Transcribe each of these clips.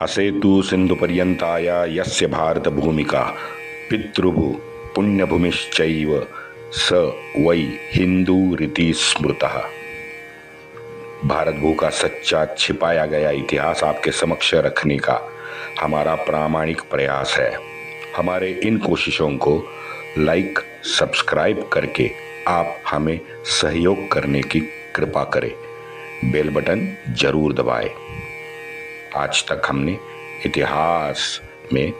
असेतु सिन्धुपर्यन्ताय यस्य भारतभूमिका पितृभु पुण्यभूमिश्चैव स वै हिंदूरिति स्मृतः। भारत भू का सच्चा छिपाया गया इतिहास आपके समक्ष रखने का हमारा प्रामाणिक प्रयास है। हमारे इन कोशिशों को लाइक सब्सक्राइब करके आप हमें सहयोग करने की कृपा करें। बेल बटन जरूर दबाएं। आज तक हमने इतिहास में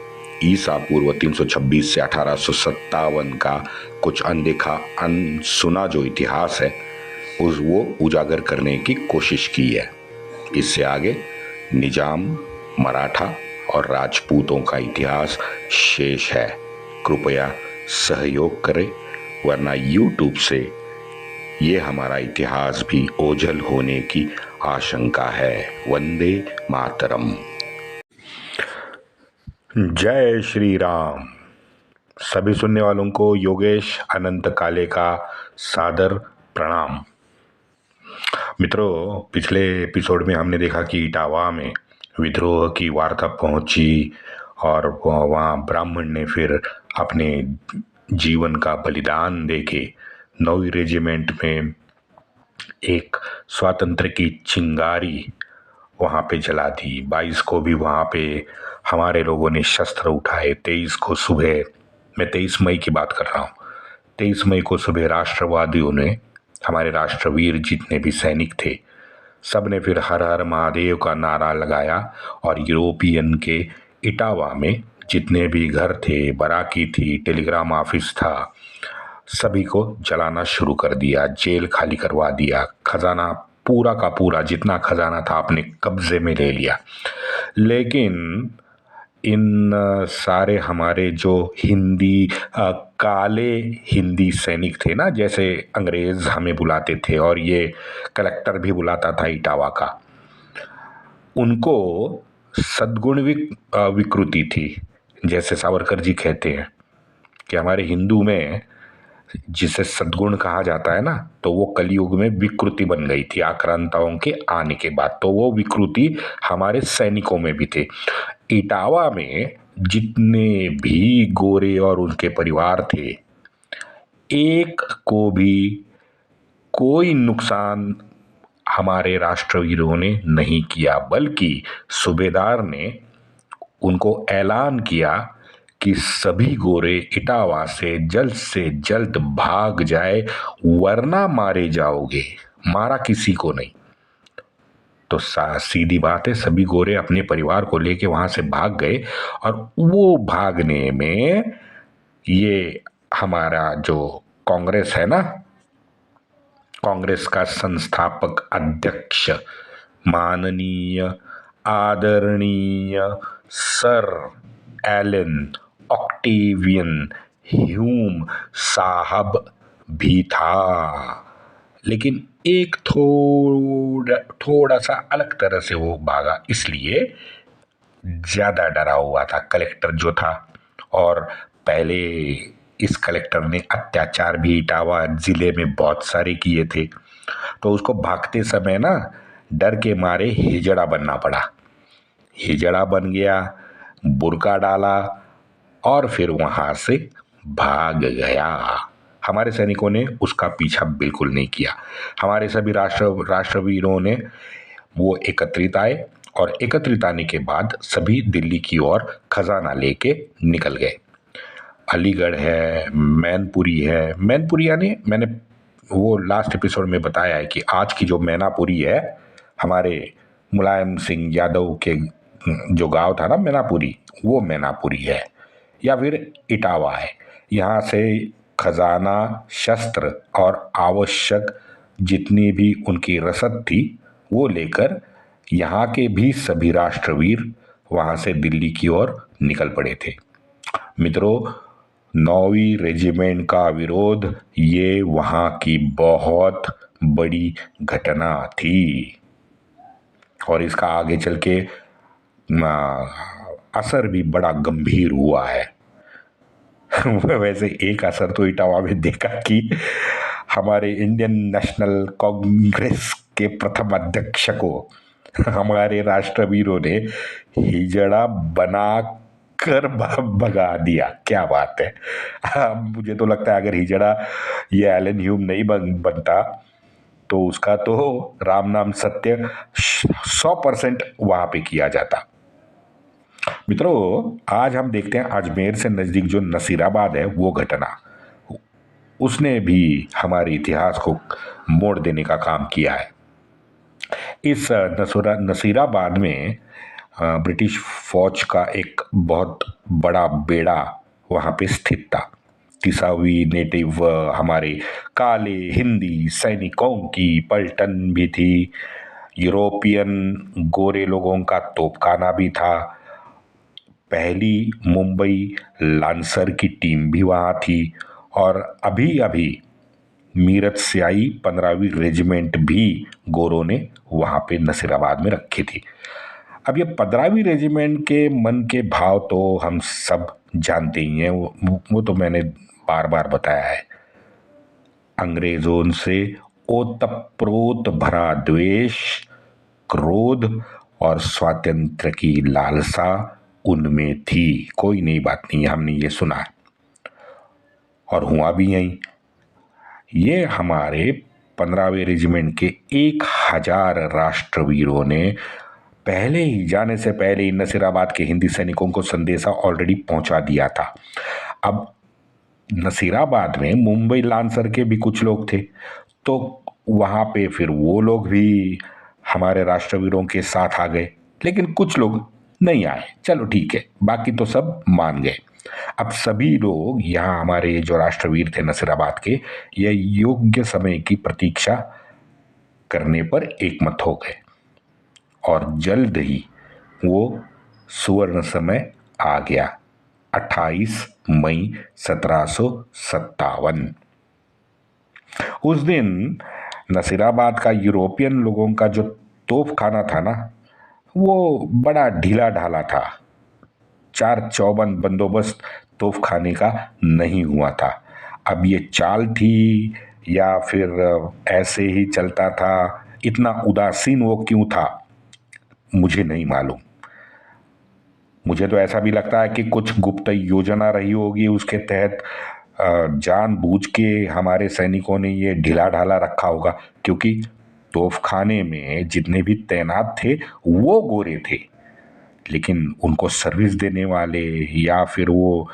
ईसा पूर्व 326 से 1857 का कुछ अनदेखा अनसुना जो इतिहास है वो उजागर करने की कोशिश की है। इससे आगे निजाम, मराठा और राजपूतों का इतिहास शेष है। कृपया सहयोग करें, वरना YouTube से ये हमारा इतिहास भी ओझल होने की आशंका है। वंदे मातरम। जय श्री राम। सभी सुनने वालों को योगेश अनंत काले का सादर प्रणाम। मित्रों, पिछले एपिसोड में हमने देखा कि इटावा में विद्रोह की वार्ता पहुंची और वहाँ ब्राह्मण ने फिर अपने जीवन का बलिदान देके 9वीं रेजिमेंट में एक स्वातंत्र की चिंगारी वहाँ पे जला दी। 22 को भी वहाँ पे हमारे लोगों ने शस्त्र उठाए। 23 को सुबह, मैं 23 मई की बात कर रहा हूँ, 23 मई को सुबह राष्ट्रवादियों ने, हमारे राष्ट्रवीर जितने भी सैनिक थे, सब ने फिर हर हर महादेव का नारा लगाया और यूरोपियन के इटावा में जितने भी घर थे, बराकी थी, टेलीग्राम ऑफिस था, सभी को जलाना शुरू कर दिया। जेल खाली करवा दिया। खजाना पूरा का पूरा जितना खजाना था अपने कब्जे में ले लिया। लेकिन इन सारे हमारे जो काले हिंदी सैनिक थे ना, जैसे अंग्रेज हमें बुलाते थे और ये कलेक्टर भी बुलाता था इटावा का, उनको सद्गुण विकृति थी। जैसे सावरकर जी कहते हैं कि हमारे हिंदू में जिसे सद्गुण कहा जाता है ना, तो वो कलयुग में विकृति बन गई थी आक्रांताओं के आने के बाद। तो वो विकृति हमारे सैनिकों में भी थे। इटावा में जितने भी गोरे और उनके परिवार थे, एक को भी कोई नुकसान हमारे राष्ट्रवीरों ने नहीं किया, बल्कि सूबेदार ने उनको ऐलान किया कि सभी गोरे इटावा से जल्द भाग जाए, वरना मारे जाओगे। मारा किसी को नहीं। तो सीधी बात है, सभी गोरे अपने परिवार को लेके वहां से भाग गए। और वो भागने में ये हमारा जो कांग्रेस है ना, कांग्रेस का संस्थापक अध्यक्ष माननीय आदरणीय सर एलन ऑक्टेवियन ह्यूम साहब भी था। लेकिन एक थोड़ा सा अलग तरह से वो भागा, इसलिए ज़्यादा डरा हुआ था कलेक्टर जो था। और पहले इस कलेक्टर ने अत्याचार भी इटावा ज़िले में बहुत सारे किए थे। तो उसको भागते समय ना डर के मारे हिजड़ा बनना पड़ा। हिजड़ा बन गया, बुर्का डाला और फिर वहाँ से भाग गया। हमारे सैनिकों ने उसका पीछा बिल्कुल नहीं किया। हमारे सभी राष्ट्रवीरों ने वो एकत्रित आए और एकत्रित आने के बाद सभी दिल्ली की ओर खजाना लेके निकल गए। अलीगढ़ है, मैनपुरी है। मैनपुरी यानी मैंने वो लास्ट एपिसोड में बताया है कि आज की जो मैनापुरी है, हमारे मुलायम सिंह यादव के जो गांव था ना मैनापुरी, वो मैनापुरी है, या फिर इटावा है। यहाँ से खजाना, शस्त्र और आवश्यक जितनी भी उनकी रसद थी वो लेकर यहाँ के भी सभी राष्ट्रवीर वहाँ से दिल्ली की ओर निकल पड़े थे। मित्रों, 9वीं रेजिमेंट का विरोध ये वहाँ की बहुत बड़ी घटना थी और इसका आगे चल के असर भी बड़ा गंभीर हुआ है। वैसे एक असर तो इटावा में देखा कि हमारे इंडियन नेशनल कांग्रेस के प्रथम अध्यक्ष को हमारे राष्ट्रवीरों ने हिजड़ा बना कर भगा दिया। क्या बात है। मुझे तो लगता है अगर हिजड़ा ये एलन ह्यूम नहीं बनता तो उसका तो राम नाम सत्य 100% वहां पे किया जाता। मित्रों, आज हम देखते हैं अजमेर से नजदीक जो नसीराबाद है वो घटना, उसने भी हमारे इतिहास को मोड़ देने का काम किया है। इस नसीराबाद में ब्रिटिश फौज का एक बहुत बड़ा बेड़ा वहाँ पे स्थित था। तिसावी नेटिव हमारे काले हिंदी सैनिकों की पलटन भी थी। यूरोपियन गोरे लोगों का तोपखाना भी था। पहली मुंबई लांसर की टीम भी वहाँ थी। और अभी अभी मीरठ से आई 15वीं रेजिमेंट भी गोरों ने वहाँ पे नसीराबाद में रखी थी। अब ये 15वीं रेजिमेंट के मन के भाव तो हम सब जानते ही हैं। वो तो मैंने बार बार बताया है। अंग्रेजों से ओतप्रोत भरा द्वेष, क्रोध और स्वातंत्र की लालसा उनमें थी। कोई नई बात नहीं है, हमने ये सुना है और हुआ भी यही। ये हमारे 15वें रेजिमेंट के 1000 राष्ट्रवीरों ने पहले ही जाने से पहले ही नसीराबाद के हिंदी सैनिकों को संदेशा ऑलरेडी पहुंचा दिया था। अब नसीराबाद में मुंबई लांसर के भी कुछ लोग थे, तो वहां पे फिर वो लोग भी हमारे राष्ट्रवीरों के साथ आ गए, लेकिन कुछ लोग नहीं आए। चलो ठीक है, बाकी तो सब मान गए। अब सभी लोग यहाँ हमारे जो राष्ट्रवीर थे नसीराबाद के, ये योग्य समय की प्रतीक्षा करने पर एकमत हो गए और जल्द ही वो सुवर्ण समय आ गया। 28 मई 1757। उस दिन नसीराबाद का यूरोपियन लोगों का जो तोपखाना था ना, वो बड़ा ढीला ढाला था। 4 चौबंद बंदोबस्त तोपखाने का नहीं हुआ था। अब ये चाल थी या फिर ऐसे ही चलता था, इतना उदासीन वो क्यों था मुझे नहीं मालूम। मुझे तो ऐसा भी लगता है कि कुछ गुप्त योजना रही होगी, उसके तहत जानबूझ के हमारे सैनिकों ने ये ढीला ढाला रखा होगा, क्योंकि तोपखाने में जितने भी तैनात थे वो गोरे थे, लेकिन उनको सर्विस देने वाले या फिर वो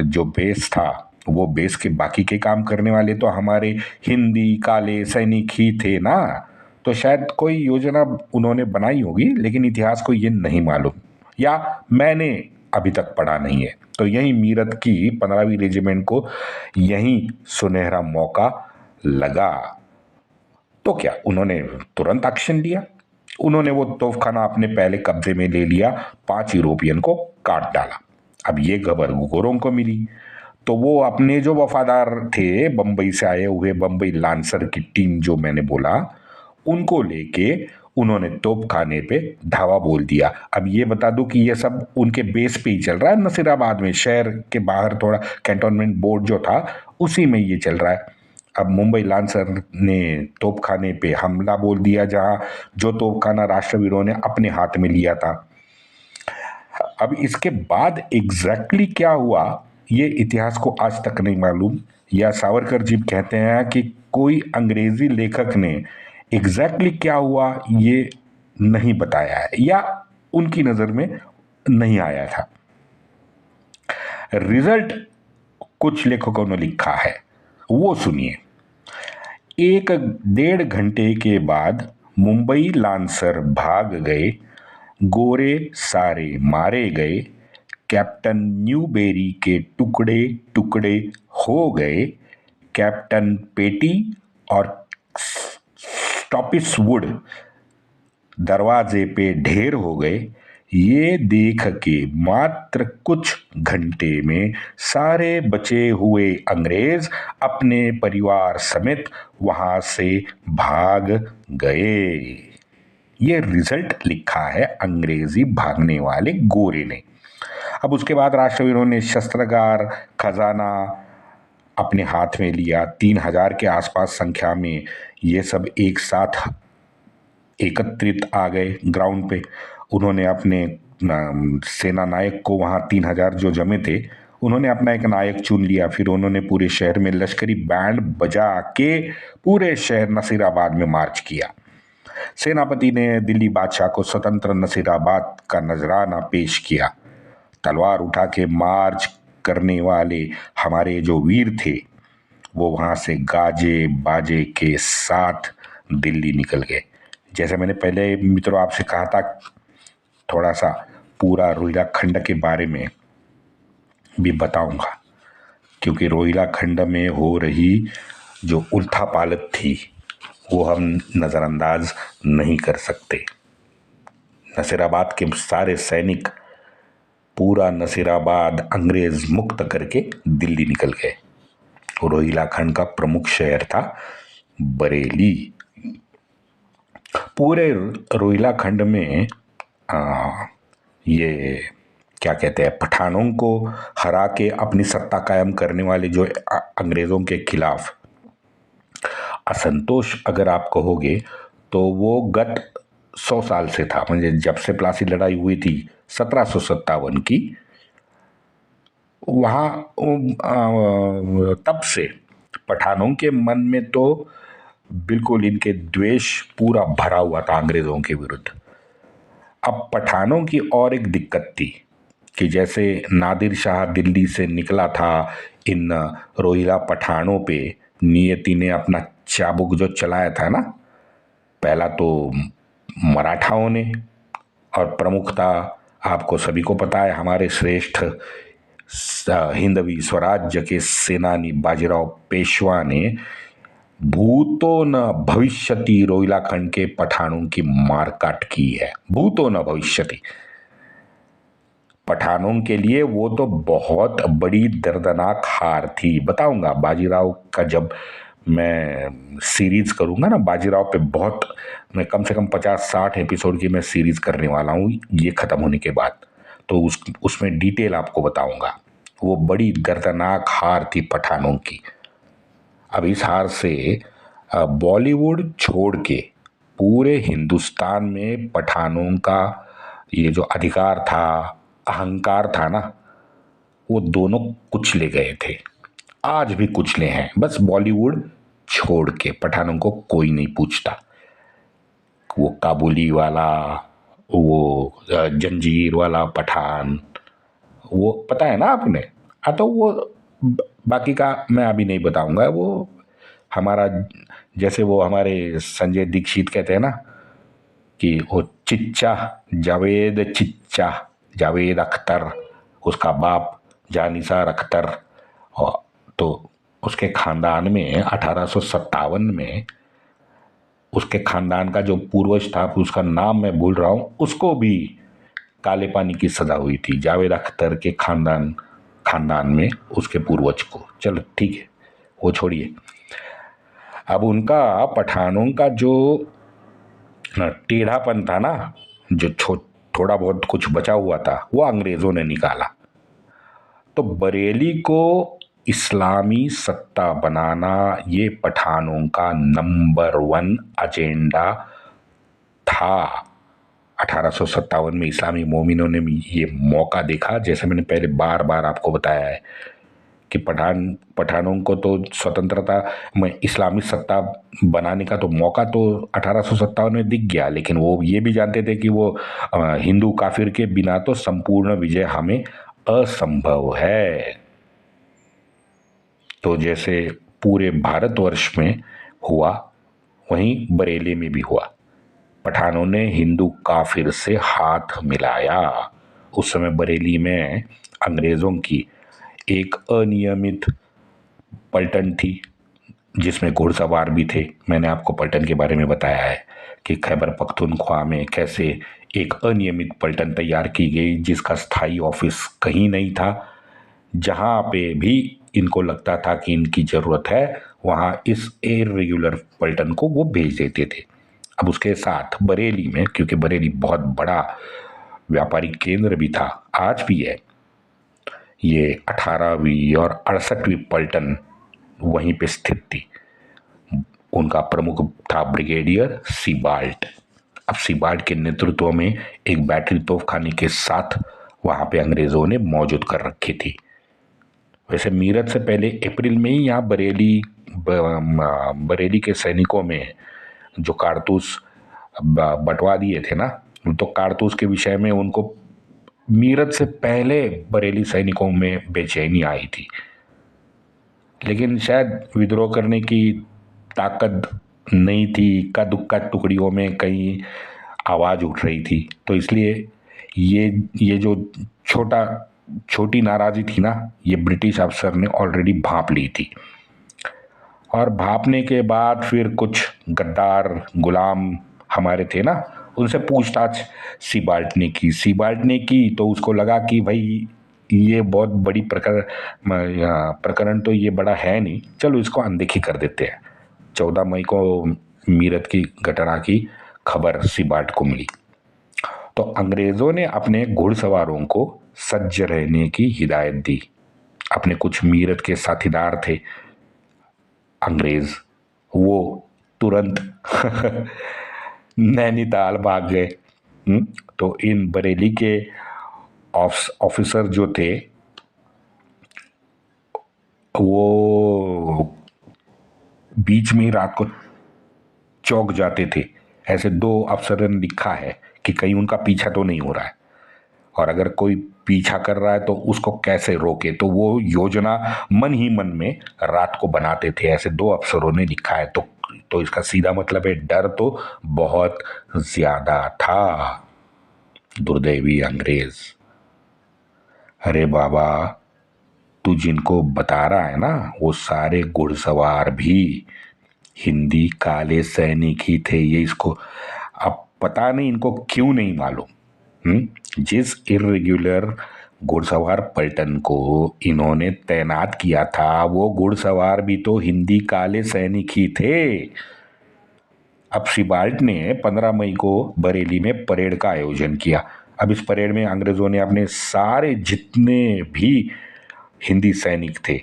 जो बेस था, वो बेस के बाकी के काम करने वाले तो हमारे हिंदी काले सैनिक ही थे ना। तो शायद कोई योजना उन्होंने बनाई होगी, लेकिन इतिहास को ये नहीं मालूम या मैंने अभी तक पढ़ा नहीं है। तो यही मीरठ की 15वीं रेजिमेंट को यही सुनहरा मौका लगा। तो क्या उन्होंने तुरंत एक्शन लिया। उन्होंने वो तोपखाना अपने पहले कब्जे में ले लिया, 5 यूरोपियन को काट डाला। अब ये खबर गोरों को मिली, तो वो अपने जो वफादार थे बंबई से आए हुए, बंबई लांसर की टीम जो मैंने बोला, उनको लेके उन्होंने तोपखाने पे धावा बोल दिया। अब ये बता दूं कि ये सब उनके बेस पे ही चल रहा है नसीराबाद में, शहर के बाहर थोड़ा कैंटोनमेंट बोर्ड जो था उसी में ये चल रहा है। अब मुंबई लांसर ने तोपखाने पे हमला बोल दिया, जहां जो तोपखाना राष्ट्रवीरों ने अपने हाथ में लिया था। अब इसके बाद एग्जैक्टली क्या हुआ ये इतिहास को आज तक नहीं मालूम, या सावरकर जी कहते हैं कि कोई अंग्रेजी लेखक ने एग्जैक्टली क्या हुआ ये नहीं बताया है या उनकी नजर में नहीं आया था। रिजल्ट कुछ लेखकों ने लिखा है, वो सुनिए। 1-1.5 घंटे के बाद मुंबई लांसर भाग गए, गोरे सारे मारे गए, कैप्टन न्यूबेरी के टुकड़े टुकड़े हो गए, कैप्टन पेटी और स्टॉपिसवुड दरवाजे पे ढेर हो गए। ये देख के मात्र कुछ घंटे में सारे बचे हुए अंग्रेज अपने परिवार समेत वहां से भाग गए। ये रिजल्ट लिखा है अंग्रेजी भागने वाले गोरे ने। अब उसके बाद राष्ट्रवीरों ने शस्त्रागार खजाना अपने हाथ में लिया। 3000 के आसपास संख्या में ये सब एक साथ एकत्रित आ गए ग्राउंड पे। उन्होंने अपने सेना नायक को, वहाँ 3,000 जो जमे थे, उन्होंने अपना एक नायक चुन लिया। फिर उन्होंने पूरे शहर में लश्करी बैंड बजा के पूरे शहर नसीराबाद में मार्च किया। सेनापति ने दिल्ली बादशाह को स्वतंत्र नसीराबाद का नजराना पेश किया। तलवार उठा के मार्च करने वाले हमारे जो वीर थे, वो वहां से गाजे बाजे के साथ दिल्ली निकल गए। जैसे मैंने पहले मित्रों आपसे कहा था, थोड़ा सा पूरा रोहिला खंड के बारे में भी बताऊंगा, क्योंकि रोहिला खंड में हो रही जो उलथापालत थी वो हम नज़रअंदाज नहीं कर सकते। नसीराबाद के सारे सैनिक पूरा नसीराबाद अंग्रेज मुक्त करके दिल्ली निकल गए। रोहिला खंड का प्रमुख शहर था बरेली। पूरे रोहिला खंड में ये क्या कहते हैं, पठानों को हरा के अपनी सत्ता कायम करने वाले जो अंग्रेजों के खिलाफ असंतोष अगर आप कहोगे तो वो गत 100 साल से था। म्हणजे जब से प्लासी लड़ाई हुई थी 1757 की, वहाँ तब से पठानों के मन में तो बिल्कुल इनके द्वेष पूरा भरा हुआ था अंग्रेजों के विरुद्ध। अब पठानों की और एक दिक्कत थी कि जैसे नादिर शाह दिल्ली से निकला था, इन रोहिला पठानों पे नियति ने अपना चाबुक जो चलाया था ना, पहला तो मराठाओं ने, और प्रमुखता आपको सभी को पता है हमारे श्रेष्ठ हिंदवी स्वराज्य के सेनानी बाजीराव पेशवा ने भूतो न भविष्यति रोहिलाखंड के पठानों की मारकाट की है। भूतो न भविष्यति पठानों के लिए वो तो बहुत बड़ी दर्दनाक हार थी। बताऊंगा बाजीराव का, जब मैं सीरीज करूंगा ना बाजीराव पे, बहुत मैं कम से कम 50-60 एपिसोड की मैं सीरीज करने वाला हूँ ये खत्म होने के बाद, तो उसमें डिटेल आपको बताऊंगा। वो बड़ी दर्दनाक हार थी पठानों की। अब इस हार से बॉलीवुड छोड़ के पूरे हिंदुस्तान में पठानों का ये जो अधिकार था, अहंकार था ना, वो दोनों कुचले गए थे। आज भी कुचले हैं, बस बॉलीवुड छोड़ के पठानों को कोई नहीं पूछता। वो काबुली वाला, वो जंजीर वाला पठान, वो पता है ना आपने। हाँ, तो वो बाकी का मैं अभी नहीं बताऊंगा। वो हमारा, जैसे वो हमारे संजय दीक्षित कहते हैं ना कि वो चिच्चा, जावेद अख्तर, उसका बाप जानिसार अख्तर, और तो उसके खानदान में 1857 में उसके खानदान का जो पूर्वज था, उसका नाम मैं भूल रहा हूँ, उसको भी काले पानी की सजा हुई थी। जावेद अख्तर के खानदान में उसके पूर्वज को। चलो ठीक है, वो छोड़िए। अब उनका पठानों का जो टेढ़ापन था ना, जो थोड़ा बहुत कुछ बचा हुआ था, वो अंग्रेजों ने निकाला। तो बरेली को इस्लामी सत्ता बनाना ये पठानों का नंबर 1 एजेंडा था। 1857 में इस्लामी मोमिनों ने ये मौका देखा, जैसे मैंने पहले बार बार आपको बताया है कि पठानों को तो स्वतंत्रता में इस्लामी सत्ता बनाने का तो मौका तो 1857 में दिख गया, लेकिन वो ये भी जानते थे कि वो हिंदू काफिर के बिना तो संपूर्ण विजय हमें असंभव है। तो जैसे पूरे भारतवर्ष में हुआ, वहीं बरेली में भी हुआ। पठानों ने हिंदू काफिर से हाथ मिलाया। उस समय बरेली में अंग्रेजों की एक अनियमित पलटन थी, जिसमें घुड़सवार भी थे। मैंने आपको पलटन के बारे में बताया है कि खैबर पख्तूनख्वा में कैसे एक अनियमित पलटन तैयार की गई, जिसका स्थायी ऑफिस कहीं नहीं था। जहाँ पे भी इनको लगता था कि इनकी ज़रूरत है, वहाँ इस इर्रेगुलर पलटन को वो भेज देते थे। अब उसके साथ बरेली में, क्योंकि बरेली बहुत बड़ा व्यापारिक केंद्र भी था, आज भी है, ये 18वीं और 68वीं पलटन वहीं पे स्थित थी। उनका प्रमुख था ब्रिगेडियर सिबाल्ट। अब सिबाल्ट के नेतृत्व में एक बैटरी तोपखाने के साथ वहां पे अंग्रेजों ने मौजूद कर रखी थी। वैसे मीरठ से पहले अप्रैल में ही यहाँ बरेली के सैनिकों में जो कारतूस बंटवा दिए थे ना, तो कारतूस के विषय में उनको मीरठ से पहले बरेली सैनिकों में बेचैनी आई थी, लेकिन शायद विद्रोह करने की ताकत नहीं थी। इक्का दुक्का टुकड़ियों में कहीं आवाज उठ रही थी, तो इसलिए ये जो छोटी नाराजी थी ना, ये ब्रिटिश अफसर ने ऑलरेडी भांप ली थी। और भांपने के बाद फिर कुछ गद्दार गुलाम हमारे थे ना, उनसे पूछताछ सिबाल्ट ने की तो उसको लगा कि भाई ये बहुत बड़ी प्रकरण तो ये बड़ा है नहीं, चलो इसको अनदेखी कर देते हैं। 14 मई को मीरठ की घटना की खबर सिबाल्ट को मिली, तो अंग्रेजों ने अपने घुड़सवारों को सज्ज रहने की हिदायत दी। अपने कुछ मीरठ के साथीदार थे अंग्रेज, वो तुरंत नैनीताल भाग गए। तो इन बरेली के ऑफिसर जो थे वो बीच में ही रात को चौक जाते थे। ऐसे 2 अफसरों ने लिखा है कि कहीं उनका पीछा तो नहीं हो रहा है, और अगर कोई पीछा कर रहा है तो उसको कैसे रोके, तो वो योजना मन ही मन में रात को बनाते थे। ऐसे 2 अफसरों ने लिखा है। तो इसका सीधा मतलब है डर तो बहुत ज्यादा था। दुर्दैवी अंग्रेज। अरे बाबा, तू जिनको बता रहा है ना, वो सारे घुड़सवार भी हिंदी काले सैनिक ही थे। ये इसको अब पता नहीं इनको क्यों नहीं मालूम। जिस इर्रेगुलर घुड़सवार पलटन को इन्होंने तैनात किया था, वो घुड़सवार भी तो हिंदी काले सैनिक ही थे। अब सिबाल्ट ने 15 मई को बरेली में परेड का आयोजन किया। अब इस परेड में अंग्रेजों ने अपने सारे जितने भी हिंदी सैनिक थे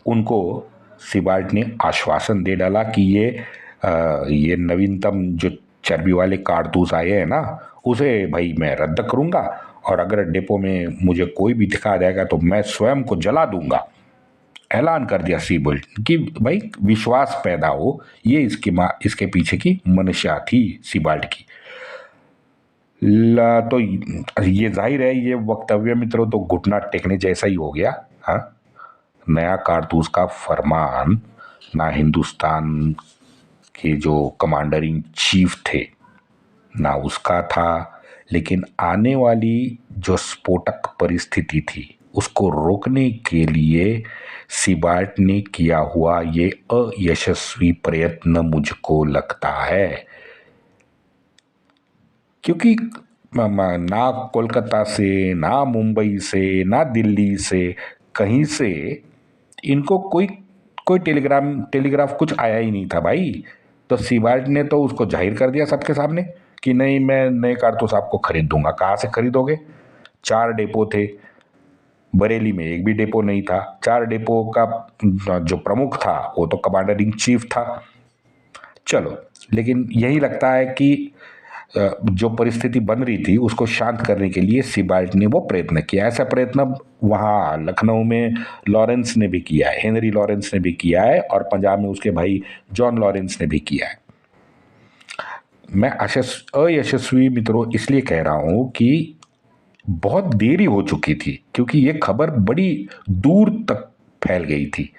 उनको सिबाल्ट ने आश्वासन दे डाला कि ये नवीनतम जो चर्बी वाले कारतूस आए हैं ना, उसे भाई मैं रद्द करूंगा, और अगर डिपो में मुझे कोई भी दिखा देगा तो मैं स्वयं को जला दूंगा। ऐलान कर दिया सिबाल्ट कि भाई विश्वास पैदा हो, ये इसके पीछे की मंशा थी सिबाल्ट की। तो ये जाहिर है ये वक्तव्य मित्रों तो घुटना टेकने जैसा ही हो गया। हाँ, नया कारतूस का फरमान ना हिंदुस्तान के जो कमांडर इन चीफ थे ना उसका था, लेकिन आने वाली जो स्फोटक परिस्थिति थी उसको रोकने के लिए सिबाल्ट ने किया हुआ ये अयशस्वी प्रयत्न मुझको लगता है, क्योंकि ना कोलकाता से, ना मुंबई से, ना दिल्ली से, कहीं से इनको कोई टेलीग्राफ कुछ आया ही नहीं था भाई। तो सिबाल्ट ने तो उसको जाहिर कर दिया सबके सामने कि नहीं, मैं नए कारतूस आपको खरीद दूंगा। कहाँ से खरीदोगे? 4 डेपो थे, बरेली में एक भी डेपो नहीं था। 4 डेपो का जो प्रमुख था वो तो कमांडर इन चीफ था। चलो, लेकिन यही लगता है कि जो परिस्थिति बन रही थी उसको शांत करने के लिए सिबाल्ट ने वो प्रयत्न किया। ऐसा प्रयत्न वहाँ लखनऊ में लॉरेंस ने भी किया है, हेनरी लॉरेंस ने भी किया है, और पंजाब में उसके भाई जॉन लॉरेंस ने भी किया है। मैं अयशस्वी मित्रों इसलिए कह रहा हूं कि बहुत देरी हो चुकी थी, क्योंकि ये खबर बड़ी दूर तक फैल गई थी।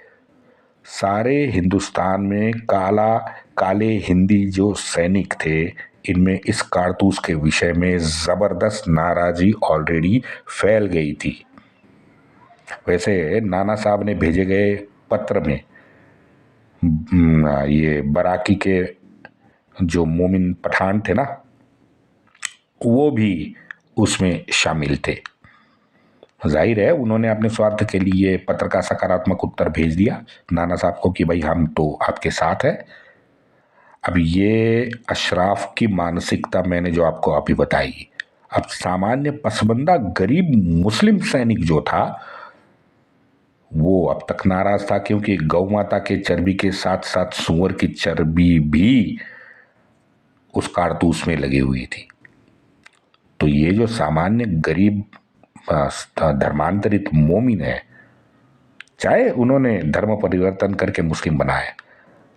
सारे हिंदुस्तान में काले हिंदी जो सैनिक थे, इनमें इस कारतूस के विषय में जबरदस्त नाराजी ऑलरेडी फैल गई थी। वैसे नाना साहब ने भेजे गए पत्र में ये बराकी के जो मोमिन पठान थे ना, वो भी उसमें शामिल थे। जाहिर है उन्होंने अपने स्वार्थ के लिए पत्र का सकारात्मक उत्तर भेज दिया नाना साहब को कि भाई हम तो आपके साथ हैं। अब ये अशराफ की मानसिकता मैंने जो आपको अभी बताई, अब सामान्य पसबंदा गरीब मुस्लिम सैनिक जो था वो अब तक नाराज था, क्योंकि गौ माता के चर्बी के साथ साथ सुअर की चर्बी भी उस कारतूस में लगी हुई थी। तो ये जो सामान्य गरीब धर्मांतरित मोमिन है, चाहे उन्होंने धर्म परिवर्तन करके मुस्लिम बनाए,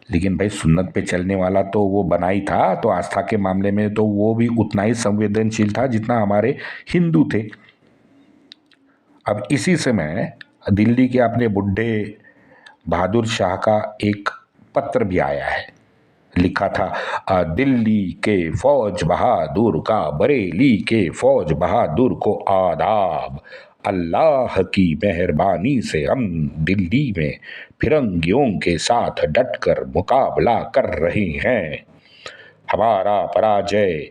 लेकिन भाई सुन्नत पे चलने वाला तो वो बना ही था, तो आस्था के मामले में तो वो भी उतना ही संवेदनशील था जितना हमारे हिंदू थे। अब इसी समय दिल्ली के अपने बुढ़े बहादुर शाह का एक पत्र भी आया है। लिखा था, दिल्ली के फौज बहादुर का बरेली के फौज बहादुर को आदाब। अल्लाह की मेहरबानी से हम दिल्ली में फिरंगियों के साथ डटकर मुकाबला कर रहे हैं। हमारा पराजय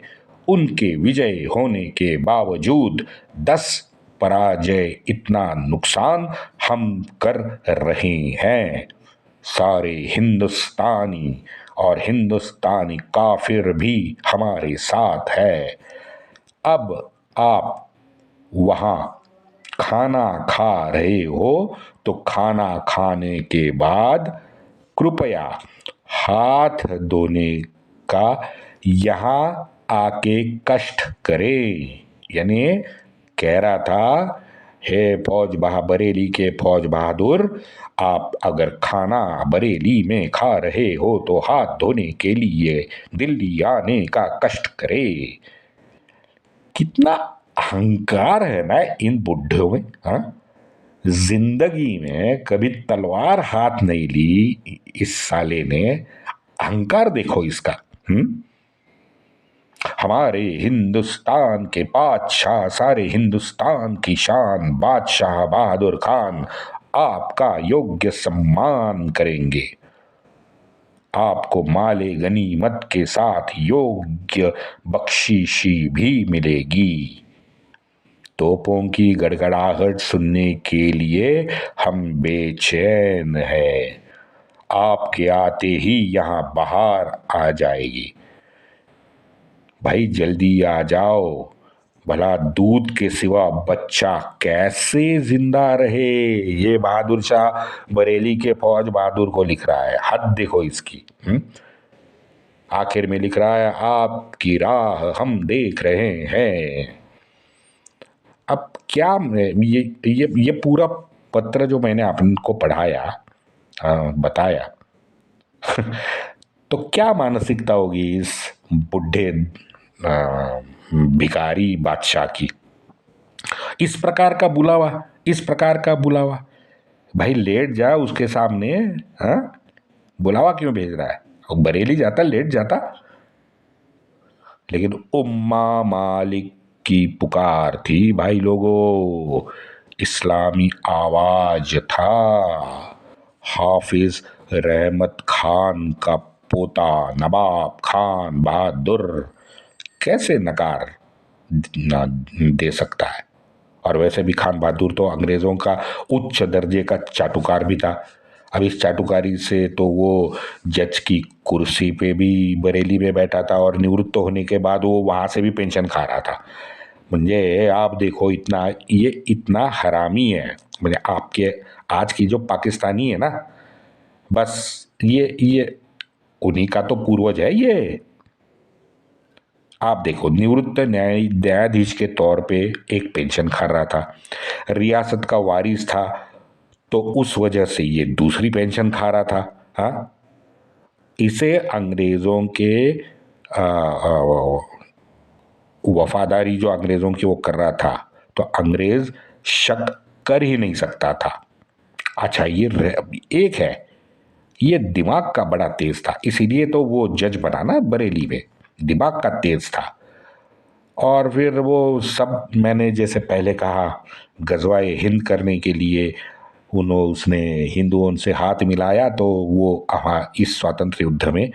उनके विजय होने के बावजूद 10 पराजय इतना नुकसान हम कर रहे हैं। सारे हिंदुस्तानी और हिंदुस्तानी काफिर भी हमारे साथ है। अब आप वहाँ खाना खा रहे हो तो खाना खाने के बाद कृपया हाथ धोने का यहाँ आके कष्ट करें। यानी कह रहा था, हे फौज बरेली के फौज बहादुर, आप अगर खाना बरेली में खा रहे हो तो हाथ धोने के लिए दिल्ली आने का कष्ट करें। कितना अहंकार है ना इन बुढ़ों में। हाँ, जिंदगी में कभी तलवार हाथ नहीं ली इस साले ने। अहंकार देखो इसका। हमारे हिंदुस्तान के बादशाह, सारे हिंदुस्तान की शान बादशाह बहादुर खान आपका योग्य सम्मान करेंगे। आपको माले गनीमत के साथ योग्य बख्शीशी भी मिलेगी। तोपों की गड़गड़ाहट सुनने के लिए हम बेचैन हैं। आपके आते ही यहाँ बाहर आ जाएगी। भाई जल्दी आ जाओ, भला दूध के सिवा बच्चा कैसे जिंदा रहे। ये बहादुर शाह बरेली के फौज बहादुर को लिख रहा है। हद देखो इसकी। आखिर में लिख रहा है, आपकी राह हम देख रहे हैं। अब क्या ये पूरा पत्र जो मैंने आपको पढ़ाया, बताया तो क्या मानसिकता होगी इस बुढ़े भिखारी बादशाह की। इस प्रकार का बुलावा, इस प्रकार का बुलावा। भाई लेट जा उसके सामने। हाँ, बुलावा क्यों भेज रहा है। बरेली जाता लेट जाता। लेकिन उम्मा मालिक की पुकार थी भाई लोगों, इस्लामी आवाज था। हाफिज रहमत खान का पोता नवाब खान बहादुर कैसे नकार ना दे सकता है। और वैसे भी खान बहादुर तो अंग्रेजों का उच्च दर्जे का चाटुकार भी था। अब इस चाटुकारी से तो वो जज की कुर्सी पे भी बरेली में बैठा था, और निवृत्त होने के बाद वो वहां से भी पेंशन खा रहा था। मुझे आप देखो, इतना हरामी है। मुझे आपके आज की जो पाकिस्तानी है ना, बस ये उन्हीं का तो पूर्वज है ये। आप देखो, निवृत्त न्यायाधीश के तौर पे एक पेंशन खा रहा था, रियासत का वारिस था तो उस वजह से ये दूसरी पेंशन खा रहा था। हाँ, इसे अंग्रेजों के वफादारी जो अंग्रेजों की वो कर रहा था, तो अंग्रेज शक कर ही नहीं सकता था। अच्छा, ये एक है, ये दिमाग का बड़ा तेज था, इसीलिए तो वो जज बना ना बरेली में। दिमाग का तेज था। और फिर वो सब मैंने जैसे पहले कहा, गजवाए हिंद करने के लिए उसने हिंदुओं से हाथ मिलाया, तो वो इस स्वातंत्र युद्ध में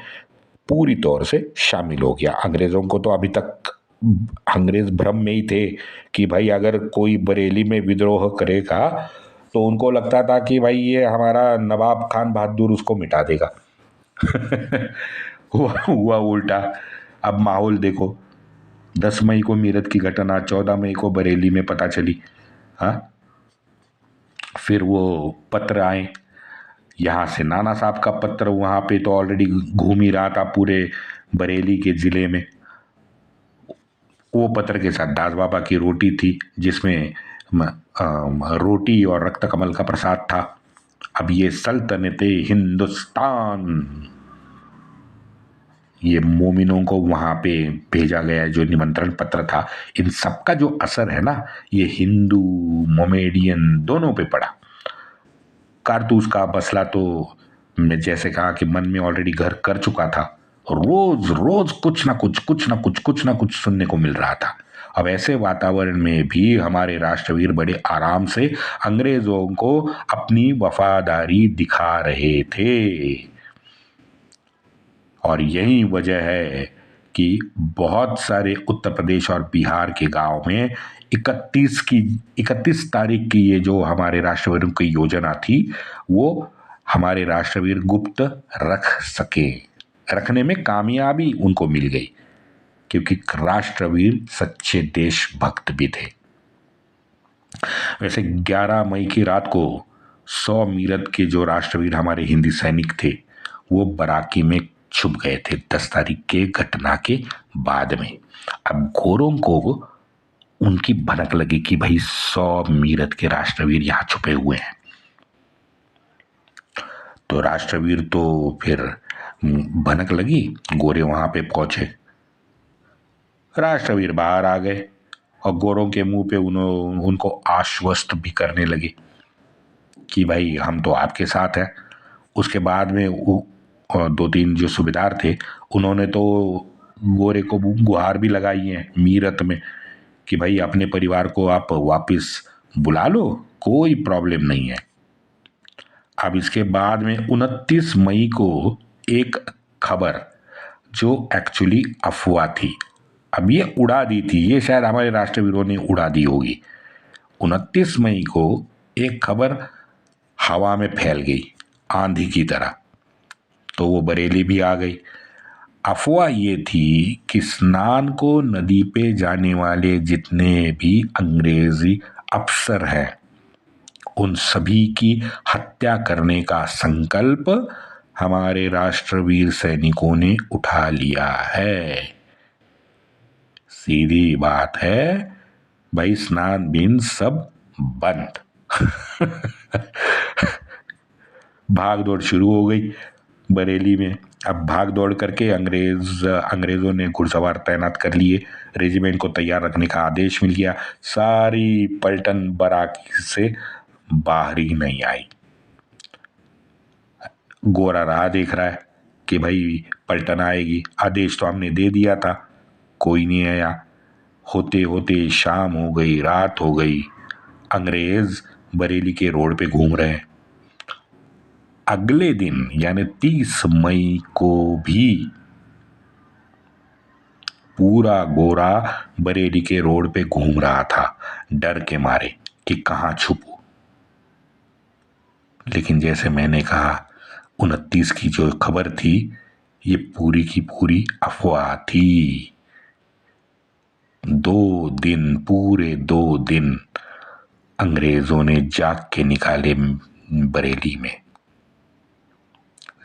पूरी तौर से शामिल हो गया। अंग्रेजों को तो अभी तक अंग्रेज भ्रम में ही थे कि भाई अगर कोई बरेली में विद्रोह करेगा तो उनको लगता था कि भाई ये हमारा नवाब खान बहादुर उसको मिटा देगा। हुआ उल्टा। अब माहौल देखो, 10 मई को मीरठ की घटना, 14 मई को बरेली में पता चली। हाँ, फिर वो पत्र आए यहाँ से, नाना साहब का पत्र वहाँ पे तो ऑलरेडी घूम ही रहा था पूरे बरेली के ज़िले में। वो पत्र के साथ दास बाबा की रोटी थी, जिसमें रोटी और रक्त कमल का प्रसाद था। अब ये सल्तनते हिंदुस्तान, ये मोमिनों को वहाँ पे भेजा गया जो निमंत्रण पत्र था, इन सब का जो असर है ना, ये हिंदू मोमेडियन दोनों पे पड़ा। कारतूस का मसला तो मैं जैसे कहा कि मन में ऑलरेडी घर कर चुका था। रोज रोज कुछ ना कुछ सुनने को मिल रहा था। अब ऐसे वातावरण में भी हमारे राष्ट्रवीर बड़े आराम से अंग्रेजों को अपनी वफादारी दिखा रहे थे। और यही वजह है कि बहुत सारे उत्तर प्रदेश और बिहार के गांव में 31 तारीख की ये जो हमारे राष्ट्रवीरों की योजना थी, वो हमारे राष्ट्रवीर गुप्त रख सके, रखने में कामयाबी उनको मिल गई, क्योंकि राष्ट्रवीर सच्चे देशभक्त भी थे। वैसे 11 मई की रात को 100 मीरठ के जो राष्ट्रवीर हमारे हिंदी सैनिक थे, वो बराकी में छुप गए थे 10 तारीख के घटना के बाद में। अब गोरों को उनकी भनक लगी कि भाई 100 मीरठ के राष्ट्रवीर यहां छुपे हुए हैं। तो राष्ट्रवीर तो फिर भनक लगी, गोरे वहां पे पहुंचे, राष्ट्रवीर बाहर आ गए और गोरों के मुंह पे उनको आश्वस्त भी करने लगे कि भाई हम तो आपके साथ हैं। उसके बाद में 2-3 जो सूबेदार थे, उन्होंने तो गोरे को गुहार भी लगाई है मीरठ में कि भाई अपने परिवार को आप वापस बुला लो, कोई प्रॉब्लम नहीं है। अब इसके बाद में 29 मई को एक खबर जो एक्चुअली अफवाह थी, अब ये उड़ा दी थी, ये शायद हमारे राष्ट्रवीरों ने उड़ा दी होगी। 29 मई को एक खबर हवा में फैल गई आंधी की तरह, तो वो बरेली भी आ गई। अफवाह ये थी कि स्नान को नदी पे जाने वाले जितने भी अंग्रेजी अफसर हैं, उन सभी की हत्या करने का संकल्प हमारे राष्ट्रवीर सैनिकों ने उठा लिया है। सीधी बात है भाई, स्नान बिन सब बंद। भाग दौड़ शुरू हो गई बरेली में। अब भाग दौड़ करके अंग्रेजों ने घुड़सवार तैनात कर लिए, रेजिमेंट को तैयार रखने का आदेश मिल गया। सारी पलटन बराकी से बाहर ही नहीं आई। गोरा राह देख रहा है कि भाई पलटन आएगी, आदेश तो हमने दे दिया था, कोई नहीं आया। होते होते शाम हो गई, रात हो गई, अंग्रेज बरेली के रोड पे घूम रहे हैं। अगले दिन यानी 30 मई को भी पूरा गोरा बरेली के रोड पे घूम रहा था, डर के मारे कि कहां छुपूं। लेकिन जैसे मैंने कहा, 29 की जो खबर थी, ये पूरी की पूरी अफवाह थी। 2 दिन, पूरे 2 दिन अंग्रेजों ने जाग के निकाले बरेली में,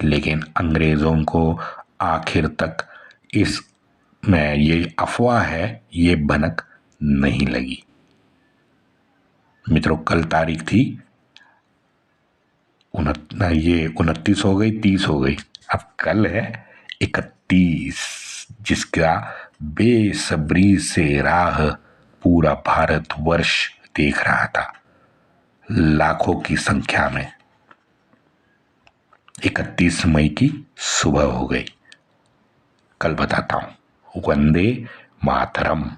लेकिन अंग्रेजों को आखिर तक इसमें ये अफवाह है, ये भनक नहीं लगी। मित्रों, कल तारीख थी ये 29 हो गई, 30 हो गई, अब कल है 31, जिसका बेसब्री से राह पूरा भारतवर्ष देख रहा था, लाखों की संख्या में। 31 मई की सुबह हो गई। कल बताता हूं। वंदे मातरम।